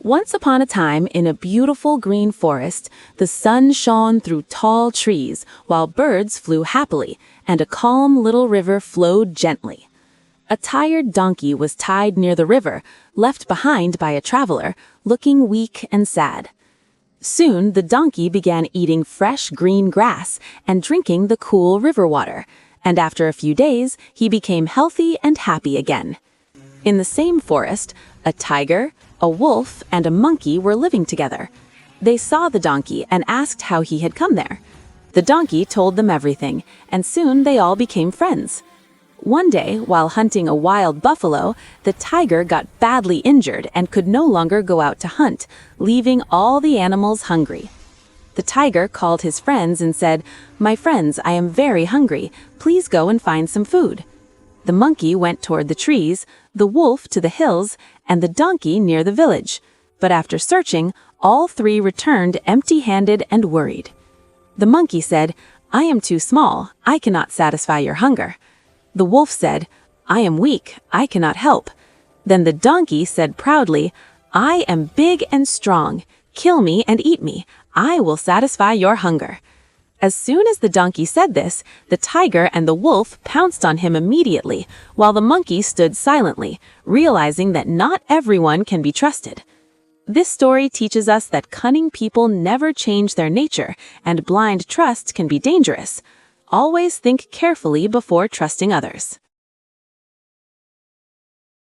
Once upon a time, in a beautiful green forest, the sun shone through tall trees, while birds flew happily, and a calm little river flowed gently. A tired donkey was tied near the river, left behind by a traveler, looking weak and sad. Soon the donkey began eating fresh green grass and drinking the cool river water, and after a few days he became healthy and happy again. In the same forest, a tiger, a wolf, and a monkey were living together. They saw the donkey and asked how he had come there. The donkey told them everything, and soon they all became friends. One day, while hunting a wild buffalo, the tiger got badly injured and could no longer go out to hunt, leaving all the animals hungry. The tiger called his friends and said, "My friends, I am very hungry. Please go and find some food." The monkey went toward the trees, the wolf to the hills, and the donkey near the village. But after searching, all three returned empty-handed and worried. The monkey said, "I am too small. I cannot satisfy your hunger." The wolf said, "I am weak. I cannot help." Then the donkey said proudly, "I am big and strong. Kill me and eat me. I will satisfy your hunger." As soon as the donkey said this, the tiger and the wolf pounced on him immediately, while the monkey stood silently, realizing that not everyone can be trusted. This story teaches us that cunning people never change their nature, and blind trust can be dangerous. Always think carefully before trusting others.